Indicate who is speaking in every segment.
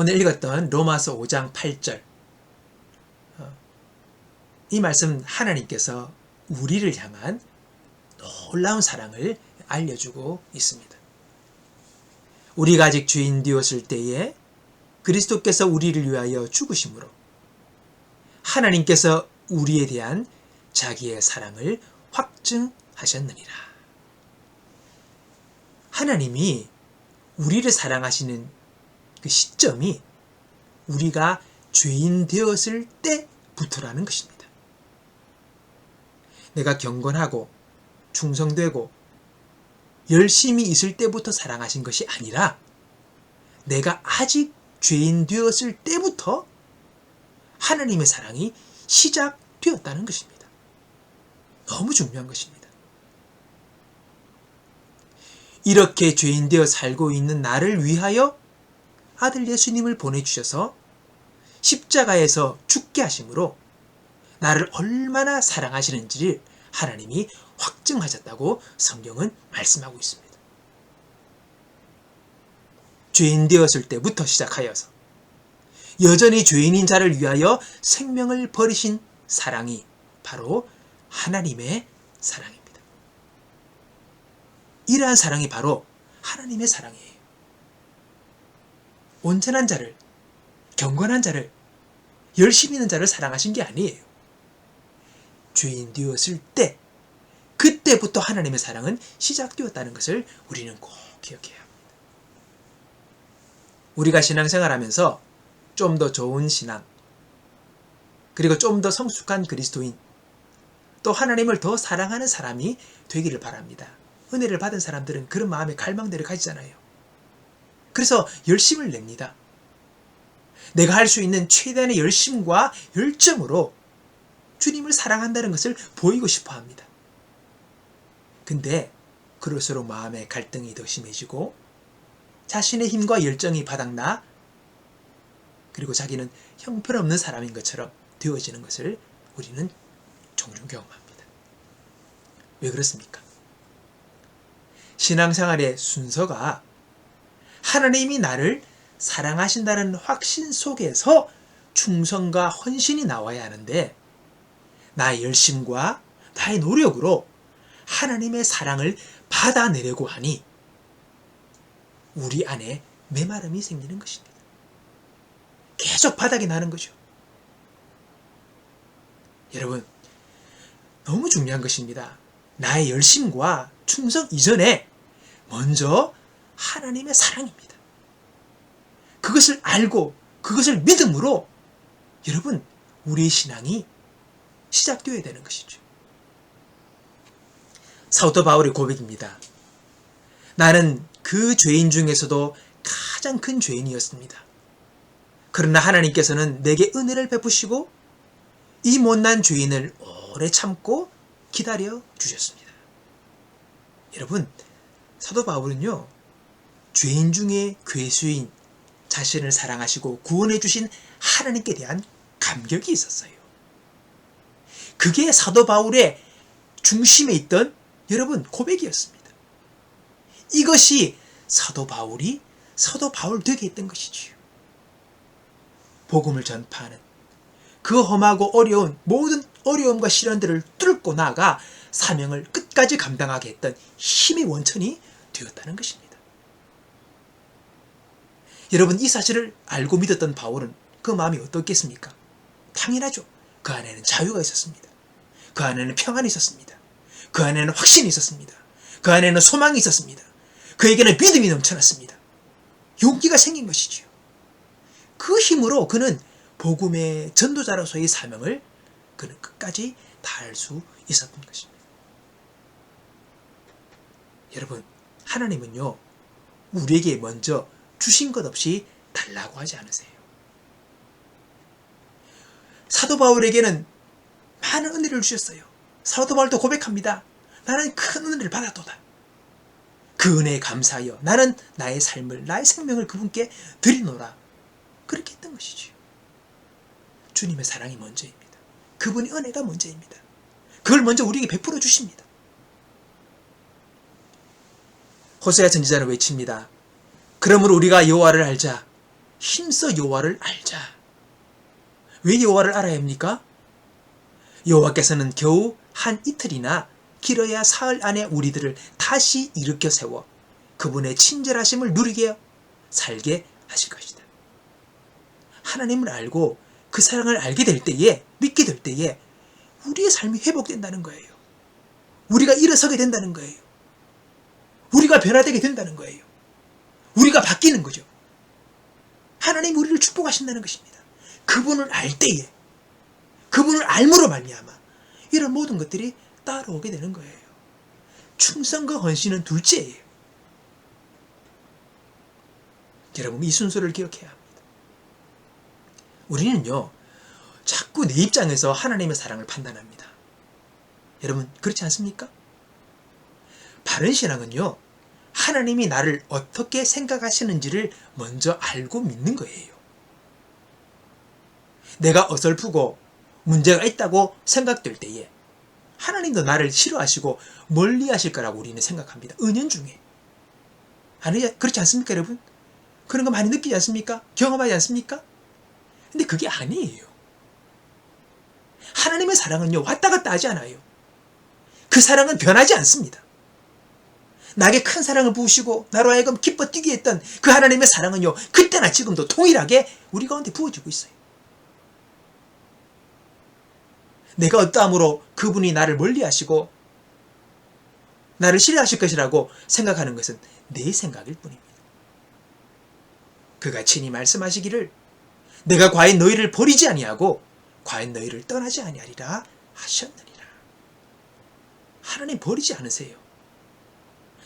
Speaker 1: 오늘 읽었던 로마서 5장 8절, 이 말씀 하나님께서 우리를 향한 놀라운 사랑을 알려주고 있습니다. 우리가 아직 죄인 되었을 때에 그리스도께서 우리를 위하여 죽으심으로 하나님께서 우리에 대한 자기의 사랑을 확증하셨느니라. 하나님이 우리를 사랑하시는 그 시점이 우리가 죄인 되었을 때부터라는 것입니다. 내가 경건하고 충성되고 열심히 있을 때부터 사랑하신 것이 아니라 내가 아직 죄인 되었을 때부터 하나님의 사랑이 시작되었다는 것입니다. 너무 중요한 것입니다. 이렇게 죄인 되어 살고 있는 나를 위하여 아들 예수님을 보내주셔서 십자가에서 죽게 하심으로 나를 얼마나 사랑하시는지를 하나님이 확증하셨다고 성경은 말씀하고 있습니다. 죄인 되었을 때부터 시작하여서 여전히 죄인인 자를 위하여 생명을 버리신 사랑이 바로 하나님의 사랑입니다. 이러한 사랑이 바로 하나님의 사랑이에요. 온전한 자를, 경건한 자를, 열심히 있는 자를 사랑하신 게 아니에요. 죄인 되었을 때, 그때부터 하나님의 사랑은 시작되었다는 것을 우리는 꼭 기억해야 합니다. 우리가 신앙생활하면서 좀 더 좋은 신앙, 그리고 좀 더 성숙한 그리스도인, 또 하나님을 더 사랑하는 사람이 되기를 바랍니다. 은혜를 받은 사람들은 그런 마음의 갈망들을 가지잖아요. 그래서 열심을 냅니다. 내가 할 수 있는 최대한의 열심과 열정으로 주님을 사랑한다는 것을 보이고 싶어 합니다. 근데 그럴수록 마음의 갈등이 더 심해지고 자신의 힘과 열정이 바닥나 그리고 자기는 형편없는 사람인 것처럼 되어지는 것을 우리는 종종 경험합니다. 왜 그렇습니까? 신앙생활의 순서가 하나님이 나를 사랑하신다는 확신 속에서 충성과 헌신이 나와야 하는데 나의 열심과 나의 노력으로 하나님의 사랑을 받아내려고 하니 우리 안에 메마름이 생기는 것입니다. 계속 바닥이 나는 거죠. 여러분, 너무 중요한 것입니다. 나의 열심과 충성 이전에 먼저 하나님의 사랑입니다. 그것을 알고 그것을 믿음으로 여러분, 우리의 신앙이 시작되어야 되는 것이죠. 사도 바울의 고백입니다. 나는 그 죄인 중에서도 가장 큰 죄인이었습니다. 그러나 하나님께서는 내게 은혜를 베푸시고 이 못난 죄인을 오래 참고 기다려 주셨습니다. 여러분, 사도 바울은요, 죄인 중에 괴수인 자신을 사랑하시고 구원해 주신 하나님께 대한 감격이 있었어요. 그게 사도 바울의 중심에 있던 여러분 고백이었습니다. 이것이 사도 바울이 사도 바울 되게 했던 것이지요. 복음을 전파하는 그 험하고 어려운 모든 어려움과 시련들을 뚫고 나아가 사명을 끝까지 감당하게 했던 힘의 원천이 되었다는 것입니다. 여러분, 이 사실을 알고 믿었던 바울은 그 마음이 어떻겠습니까? 당연하죠. 그 안에는 자유가 있었습니다. 그 안에는 평안이 있었습니다. 그 안에는 확신이 있었습니다. 그 안에는 소망이 있었습니다. 그에게는 믿음이 넘쳐났습니다. 용기가 생긴 것이지요. 그 힘으로 그는 복음의 전도자로서의 사명을 그는 끝까지 다할 수 있었던 것입니다. 여러분, 하나님은요, 우리에게 먼저 주신 것 없이 달라고 하지 않으세요. 사도 바울에게는 많은 은혜를 주셨어요. 사도 바울도 고백합니다. 나는 큰 은혜를 받았도다. 그 은혜에 감사하여 나는 나의 삶을, 나의 생명을 그분께 드리노라. 그렇게 했던 것이지요. 주님의 사랑이 먼저입니다. 그분의 은혜가 먼저입니다. 그걸 먼저 우리에게 베풀어 주십니다. 호세아 선지자는 외칩니다. 그러므로 우리가 여호와를 알자. 힘써 여호와를 알자. 왜 여호와를 알아야 합니까? 여호와께서는 겨우 한 이틀이나 길어야 사흘 안에 우리들을 다시 일으켜 세워 그분의 친절하심을 누리게 살게 하실 것이다. 하나님을 알고 그 사랑을 알게 될 때에, 믿게 될 때에 우리의 삶이 회복된다는 거예요. 우리가 일어서게 된다는 거예요. 우리가 변화되게 된다는 거예요. 우리가 바뀌는 거죠. 하나님 우리를 축복하신다는 것입니다. 그분을 알 때에, 그분을 알므로 말미암아 이런 모든 것들이 따라오게 되는 거예요. 충성과 헌신은 둘째예요. 여러분, 이 순서를 기억해야 합니다. 우리는요, 자꾸 내 입장에서 하나님의 사랑을 판단합니다. 여러분, 그렇지 않습니까? 바른 신앙은요, 하나님이 나를 어떻게 생각하시는지를 먼저 알고 믿는 거예요. 내가 어설프고 문제가 있다고 생각될 때에 하나님도 나를 싫어하시고 멀리 하실 거라고 우리는 생각합니다. 은연중에. 아니, 그렇지 않습니까, 여러분? 그런 거 많이 느끼지 않습니까? 경험하지 않습니까? 근데 그게 아니에요. 하나님의 사랑은요, 왔다 갔다 하지 않아요. 그 사랑은 변하지 않습니다. 나에게 큰 사랑을 부으시고 나로 하여금 기뻐 뛰게 했던 그 하나님의 사랑은요, 그때나 지금도 동일하게 우리 가운데 부어지고 있어요. 내가 어떠함으로 그분이 나를 멀리하시고 나를 싫어하실 것이라고 생각하는 것은 내 생각일 뿐입니다. 그가 친히 말씀하시기를 내가 과연 너희를 버리지 아니하고 과연 너희를 떠나지 아니하리라 하셨느니라. 하나님 버리지 않으세요.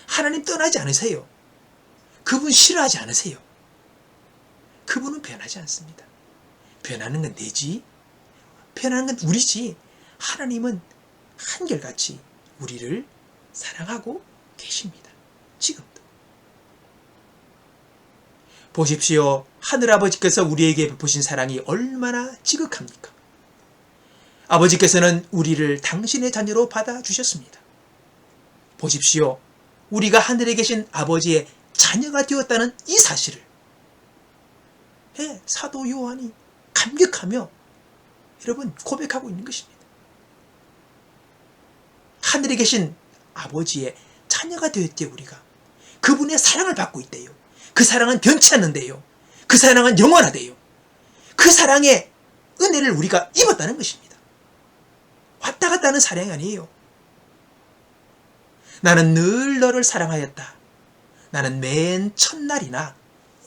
Speaker 1: 하나님 떠나지 않으세요. 그분 싫어하지 않으세요. 그분은 변하지 않습니다. 변하는 건 내지, 변하는 건 우리지, 하나님은 한결같이 우리를 사랑하고 계십니다. 지금도. 보십시오. 하늘아버지께서 우리에게 베푸신 사랑이 얼마나 지극합니까? 아버지께서는 우리를 당신의 자녀로 받아주셨습니다. 보십시오. 우리가 하늘에 계신 아버지의 자녀가 되었다는 이 사실을 사도 요한이 감격하며 여러분 고백하고 있는 것입니다. 하늘에 계신 아버지의 자녀가 되었대요. 우리가 그분의 사랑을 받고 있대요. 그 사랑은 변치 않는데요. 그 사랑은 영원하대요. 그 사랑의 은혜를 우리가 입었다는 것입니다. 왔다 갔다 하는 사랑이 아니에요. 나는 늘 너를 사랑하였다. 나는 맨 첫날이나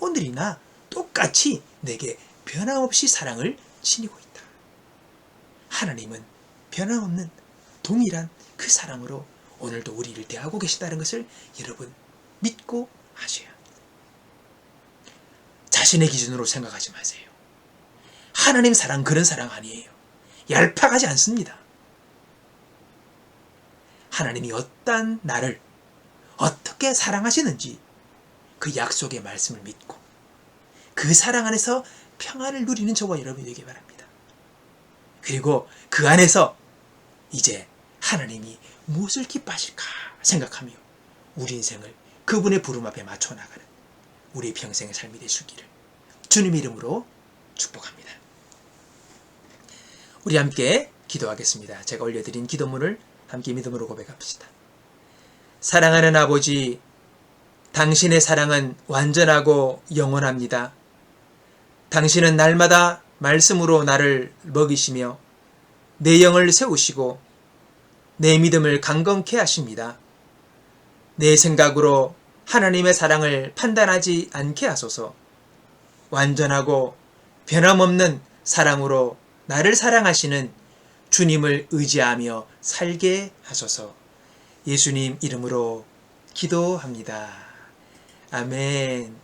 Speaker 1: 오늘이나 똑같이 내게 변함없이 사랑을 지니고 있다. 하나님은 변함없는 동일한 그 사랑으로 오늘도 우리를 대하고 계시다는 것을 여러분 믿고 하셔야 합니다. 자신의 기준으로 생각하지 마세요. 하나님 사랑 그런 사랑 아니에요. 얄팍하지 않습니다. 하나님이 어떤 나를 어떻게 사랑하시는지 그 약속의 말씀을 믿고 그 사랑 안에서 평안을 누리는 저와 여러분이 되기 바랍니다. 그리고 그 안에서 이제 하나님이 무엇을 기뻐하실까 생각하며 우리 인생을 그분의 부름 앞에 맞춰 나가는 우리 평생의 삶이 될 수 있기를 주님 이름으로 축복합니다. 우리 함께 기도하겠습니다. 제가 올려드린 기도문을 함께 믿음으로 고백합시다. 사랑하는 아버지, 당신의 사랑은 완전하고 영원합니다. 당신은 날마다 말씀으로 나를 먹이시며 내 영을 세우시고 내 믿음을 강건케 하십니다. 내 생각으로 하나님의 사랑을 판단하지 않게 하소서. 완전하고 변함없는 사랑으로 나를 사랑하시는 주님을 의지하며 살게 하소서. 예수님 이름으로 기도합니다. 아멘.